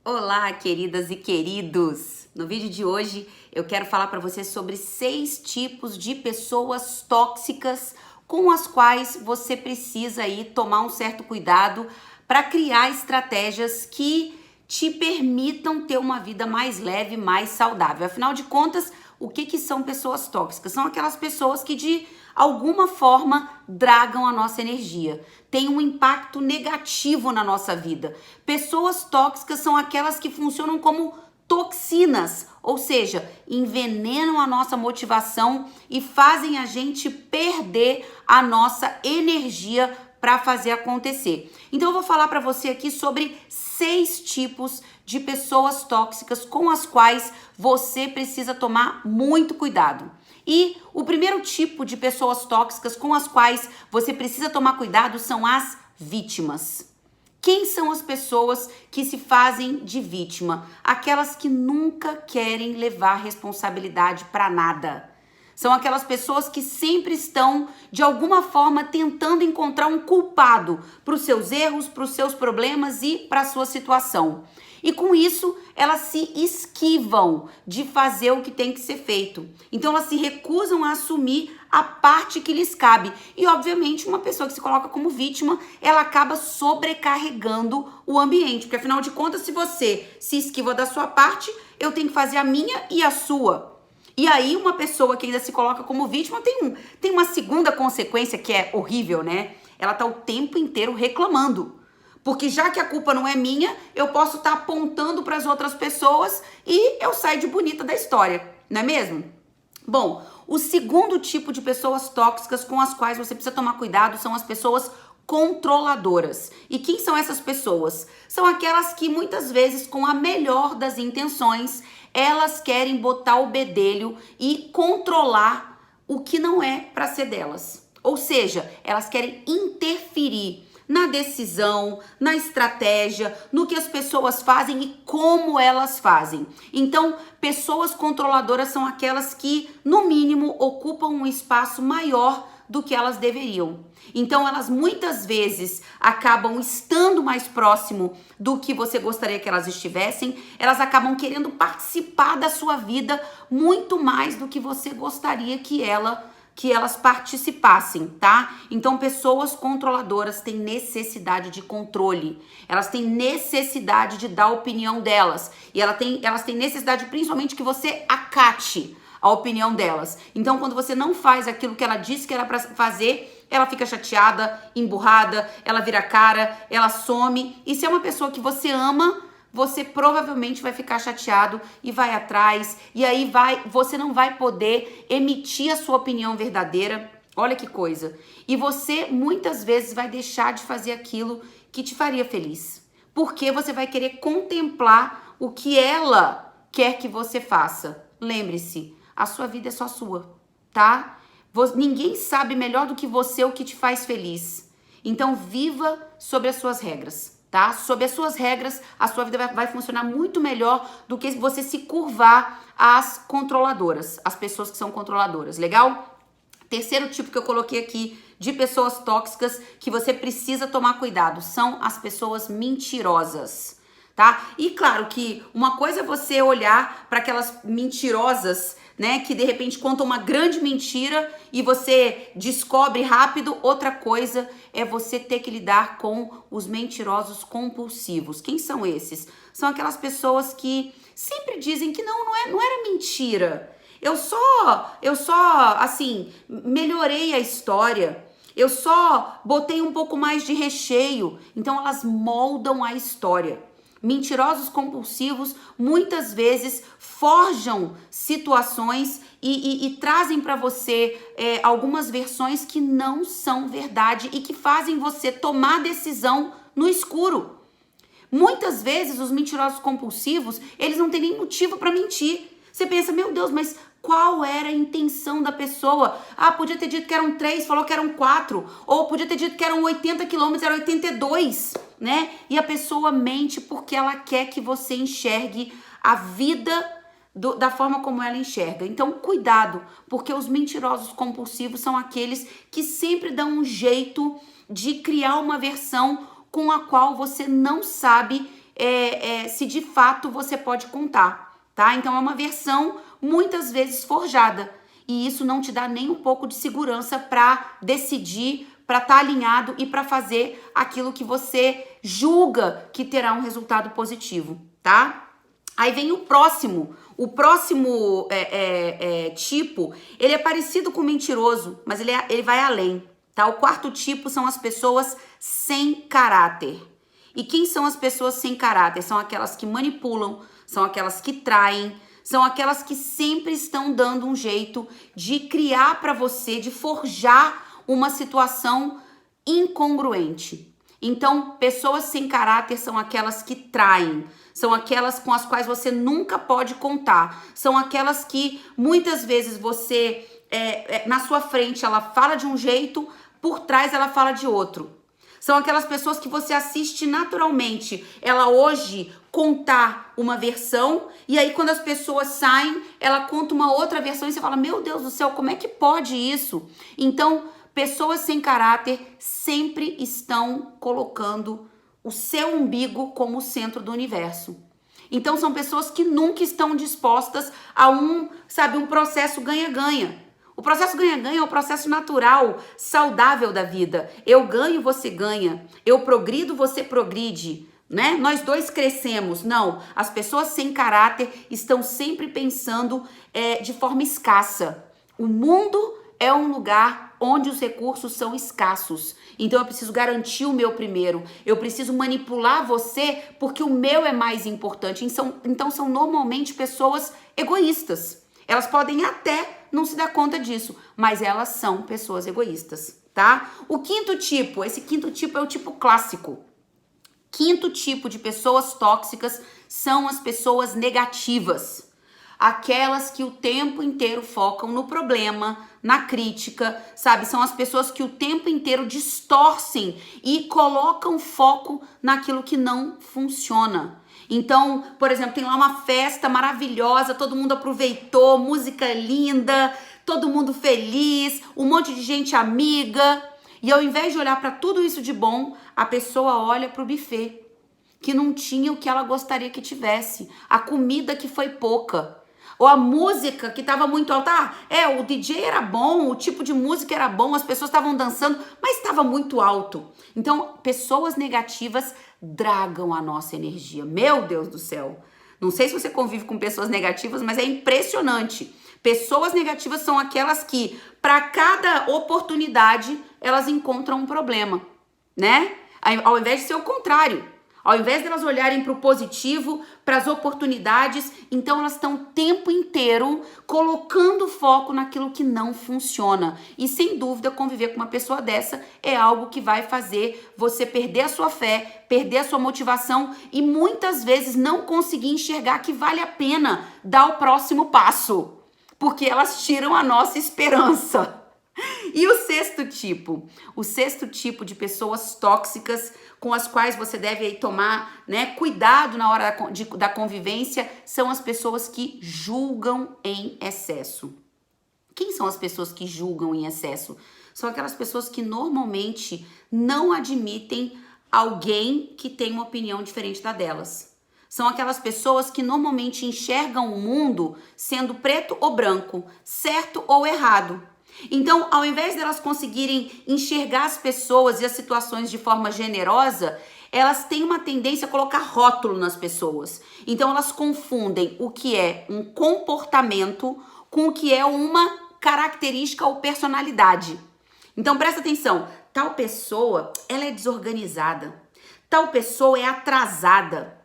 Olá, queridas e queridos! No vídeo de hoje eu quero falar para você sobre 6 tipos de pessoas tóxicas com as quais você precisa aí tomar um certo cuidado para criar estratégias que te permitam ter uma vida mais leve, mais saudável. Afinal de contas, o que são pessoas tóxicas? São aquelas pessoas que de alguma forma dragam a nossa energia, tem um impacto negativo na nossa vida. Pessoas tóxicas são aquelas que funcionam como toxinas, ou seja, envenenam a nossa motivação e fazem a gente perder a nossa energia para fazer acontecer. Então eu vou falar para você aqui sobre 6 tipos de pessoas tóxicas com as quais você precisa tomar muito cuidado. E o primeiro tipo de pessoas tóxicas com as quais você precisa tomar cuidado são as vítimas. Quem são as pessoas que se fazem de vítima? Aquelas que nunca querem levar responsabilidade para nada. São aquelas pessoas que sempre estão, de alguma forma, tentando encontrar um culpado para os seus erros, para os seus problemas e para a sua situação. E com isso, elas se esquivam de fazer o que tem que ser feito. Então, elas se recusam a assumir a parte que lhes cabe. E, obviamente, uma pessoa que se coloca como vítima, ela acaba sobrecarregando o ambiente. Porque, afinal de contas, se você se esquiva da sua parte, eu tenho que fazer a minha e a sua. E aí uma pessoa que ainda se coloca como vítima tem uma segunda consequência que é horrível, né? Ela tá o tempo inteiro reclamando. Porque já que a culpa não é minha, eu posso estar apontando para as outras pessoas e eu saio de bonita da história, não é mesmo? Bom, o segundo tipo de pessoas tóxicas com as quais você precisa tomar cuidado são as pessoas controladoras. E quem são essas pessoas? São aquelas que muitas vezes, com a melhor das intenções, elas querem botar o bedelho e controlar o que não é para ser delas. Ou seja, elas querem interferir na decisão, na estratégia, no que as pessoas fazem e como elas fazem. Então, pessoas controladoras são aquelas que, no mínimo, ocupam um espaço maior do que elas deveriam. Então, elas muitas vezes acabam estando mais próximo do que você gostaria que elas estivessem, elas acabam querendo participar da sua vida muito mais do que você gostaria que elas participassem, tá? Então, pessoas controladoras têm necessidade de controle. Elas têm necessidade de dar a opinião delas. E elas têm necessidade, principalmente, que você acate a opinião delas. Então, quando você não faz aquilo que ela disse que era para fazer, ela fica chateada, emburrada, ela vira a cara, ela some. E se é uma pessoa que você ama, você provavelmente vai ficar chateado e vai atrás, e aí você não vai poder emitir a sua opinião verdadeira. Olha que coisa. E você muitas vezes vai deixar de fazer aquilo que te faria feliz. Porque você vai querer contemplar o que ela quer que você faça. Lembre-se, a sua vida é só sua, tá? Ninguém sabe melhor do que você o que te faz feliz. Então viva sobre as suas regras. Tá? Sob as suas regras, a sua vida vai funcionar muito melhor do que você se curvar às controladoras, às pessoas que são controladoras, legal? Terceiro tipo que eu coloquei aqui de pessoas tóxicas que você precisa tomar cuidado são as pessoas mentirosas, tá? E claro que uma coisa é você olhar para aquelas mentirosas, né, que de repente contam uma grande mentira e você descobre rápido. Outra coisa é você ter que lidar com os mentirosos compulsivos. Quem são esses? São aquelas pessoas que sempre dizem que não era mentira. Eu só, assim, melhorei a história. Eu só botei um pouco mais de recheio. Então elas moldam a história. Mentirosos compulsivos muitas vezes forjam situações e trazem para você algumas versões que não são verdade e que fazem você tomar decisão no escuro. Muitas vezes os mentirosos compulsivos, eles não têm nem motivo para mentir. Você pensa, meu Deus, mas qual era a intenção da pessoa? Ah, podia ter dito que eram 3, falou que eram 4. Ou podia ter dito que eram 80 quilômetros, era 82, né? E a pessoa mente porque ela quer que você enxergue a vida da forma como ela enxerga. Então, cuidado, porque os mentirosos compulsivos são aqueles que sempre dão um jeito de criar uma versão com a qual você não sabe se de fato você pode contar, tá? Então é uma versão muitas vezes forjada e isso não te dá nem um pouco de segurança para decidir, para estar alinhado e para fazer aquilo que você julga que terá um resultado positivo, tá? Aí vem o próximo. O próximo tipo, ele é parecido com o mentiroso, mas ele vai além, tá? O quarto tipo são as pessoas sem caráter. E quem são as pessoas sem caráter? São aquelas que manipulam, são aquelas que traem, são aquelas que sempre estão dando um jeito de criar para você, de forjar uma situação incongruente. Então, pessoas sem caráter são aquelas que traem, são aquelas com as quais você nunca pode contar, são aquelas que muitas vezes você, na sua frente, ela fala de um jeito, por trás ela fala de outro. São aquelas pessoas que você assiste naturalmente, ela hoje contar uma versão, e aí quando as pessoas saem, ela conta uma outra versão e você fala, meu Deus do céu, como é que pode isso? Então, pessoas sem caráter sempre estão colocando o seu umbigo como o centro do universo. Então são pessoas que nunca estão dispostas a um processo ganha-ganha. O processo ganha-ganha é o processo natural, saudável da vida. Eu ganho, você ganha. Eu progrido, você progride, né? Nós dois crescemos. Não, as pessoas sem caráter estão sempre pensando de forma escassa. O mundo é um lugar onde os recursos são escassos. Então eu preciso garantir o meu primeiro. Eu preciso manipular você porque o meu é mais importante. Então são normalmente pessoas egoístas. Elas podem até não se dar conta disso, mas elas são pessoas egoístas, tá? O quinto tipo, esse quinto tipo é o tipo clássico. Quinto tipo de pessoas tóxicas são as pessoas negativas. Aquelas que o tempo inteiro focam no problema, na crítica, sabe? São as pessoas que o tempo inteiro distorcem e colocam foco naquilo que não funciona. Então, por exemplo, tem lá uma festa maravilhosa, todo mundo aproveitou, música linda, todo mundo feliz, um monte de gente amiga. E ao invés de olhar para tudo isso de bom, a pessoa olha para o buffet, que não tinha o que ela gostaria que tivesse, a comida que foi pouca. Ou a música que estava muito alta. O DJ era bom, o tipo de música era bom, as pessoas estavam dançando, mas estava muito alto. Então, pessoas negativas dragam a nossa energia. Meu Deus do céu. Não sei se você convive com pessoas negativas, mas é impressionante. Pessoas negativas são aquelas que, para cada oportunidade, elas encontram um problema, né? Ao invés de ser o contrário. Ao invés de elas olharem para o positivo, para as oportunidades, então elas estão o tempo inteiro colocando foco naquilo que não funciona. E sem dúvida, conviver com uma pessoa dessa é algo que vai fazer você perder a sua fé, perder a sua motivação e muitas vezes não conseguir enxergar que vale a pena dar o próximo passo, porque elas tiram a nossa esperança. E o sexto tipo de pessoas tóxicas com as quais você deve aí tomar, né, cuidado na hora da convivência, são as pessoas que julgam em excesso. Quem são as pessoas que julgam em excesso? São aquelas pessoas que normalmente não admitem alguém que tem uma opinião diferente da delas. São aquelas pessoas que normalmente enxergam o mundo sendo preto ou branco, certo ou errado. Então, ao invés delas conseguirem enxergar as pessoas e as situações de forma generosa, elas têm uma tendência a colocar rótulo nas pessoas. Então, elas confundem o que é um comportamento com o que é uma característica ou personalidade. Então, presta atenção. Tal pessoa, ela é desorganizada. Tal pessoa é atrasada.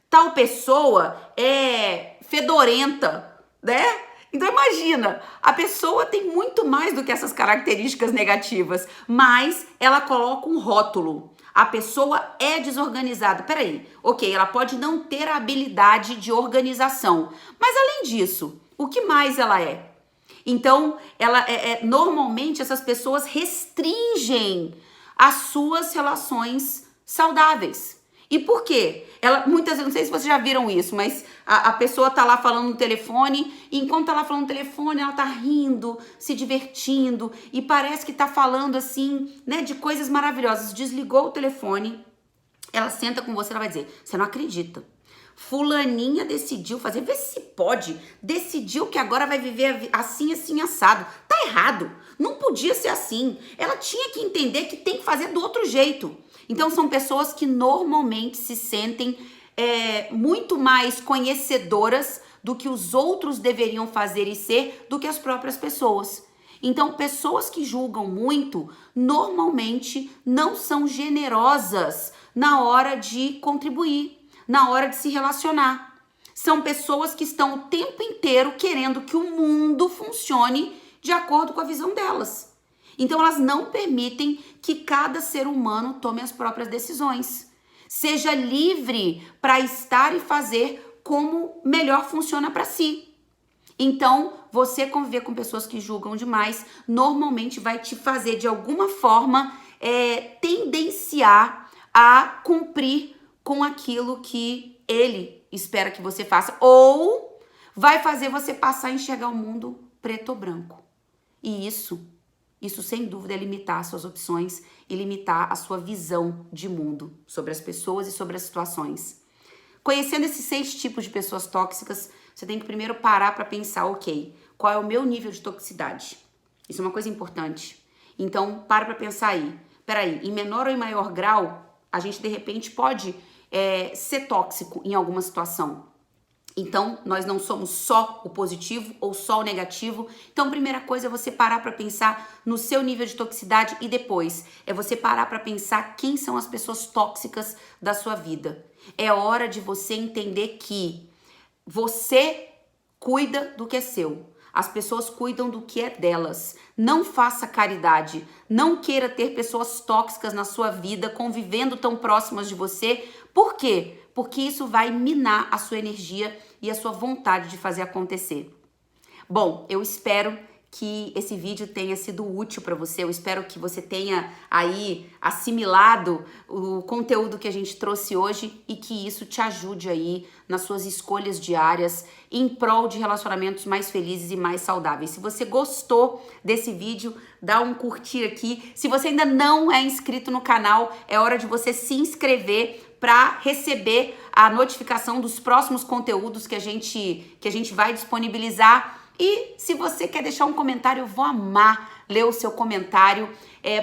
Tal pessoa é fedorenta, né? Então imagina, a pessoa tem muito mais do que essas características negativas, mas ela coloca um rótulo. A pessoa é desorganizada. Peraí, ok, ela pode não ter a habilidade de organização, mas além disso, o que mais ela é? Então, normalmente essas pessoas restringem as suas relações saudáveis. E por quê? Muitas vezes, não sei se vocês já viram isso, mas a pessoa tá lá falando no telefone, e enquanto tá lá falando no telefone, ela tá rindo, se divertindo, e parece que tá falando assim, né, de coisas maravilhosas. Desligou o telefone, ela senta com você, ela vai dizer, você não acredita. Fulaninha decidiu fazer, vê se pode, decidiu que agora vai viver assim, assim, assado. Tá errado, não podia ser assim. Ela tinha que entender que tem que fazer do outro jeito. Então são pessoas que normalmente se sentem muito mais conhecedoras do que os outros deveriam fazer e ser do que as próprias pessoas. Então, pessoas que julgam muito, normalmente não são generosas na hora de contribuir, na hora de se relacionar. São pessoas que estão o tempo inteiro querendo que o mundo funcione de acordo com a visão delas. Então, elas não permitem que cada ser humano tome as próprias decisões. Seja livre para estar e fazer como melhor funciona para si. Então, você conviver com pessoas que julgam demais, normalmente vai te fazer, de alguma forma, tendenciar a cumprir com aquilo que ele espera que você faça. Ou vai fazer você passar a enxergar o mundo preto ou branco. E isso sem dúvida é limitar as suas opções e limitar a sua visão de mundo sobre as pessoas e sobre as situações. Conhecendo esses 6 tipos de pessoas tóxicas, você tem que primeiro parar para pensar, ok, qual é o meu nível de toxicidade? Isso é uma coisa importante. Então, para pensar aí. Peraí, em menor ou em maior grau, a gente de repente pode ser tóxico em alguma situação. Então, nós não somos só o positivo ou só o negativo. Então, a primeira coisa é você parar para pensar no seu nível de toxicidade e depois é você parar para pensar quem são as pessoas tóxicas da sua vida. É hora de você entender que você cuida do que é seu. As pessoas cuidam do que é delas. Não faça caridade. Não queira ter pessoas tóxicas na sua vida, convivendo tão próximas de você. Por quê? Porque isso vai minar a sua energia e a sua vontade de fazer acontecer. Bom, eu espero que esse vídeo tenha sido útil para você. Eu espero que você tenha aí assimilado o conteúdo que a gente trouxe hoje e que isso te ajude aí nas suas escolhas diárias em prol de relacionamentos mais felizes e mais saudáveis. Se você gostou desse vídeo, dá um curtir aqui. Se você ainda não é inscrito no canal, é hora de você se inscrever para receber a notificação dos próximos conteúdos que a gente vai disponibilizar. E se você quer deixar um comentário, eu vou amar ler o seu comentário,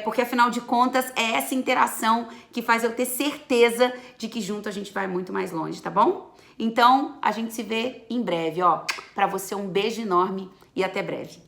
porque afinal de contas é essa interação que faz eu ter certeza de que junto a gente vai muito mais longe, tá bom? Então, a gente se vê em breve, ó. Para você um beijo enorme e até breve.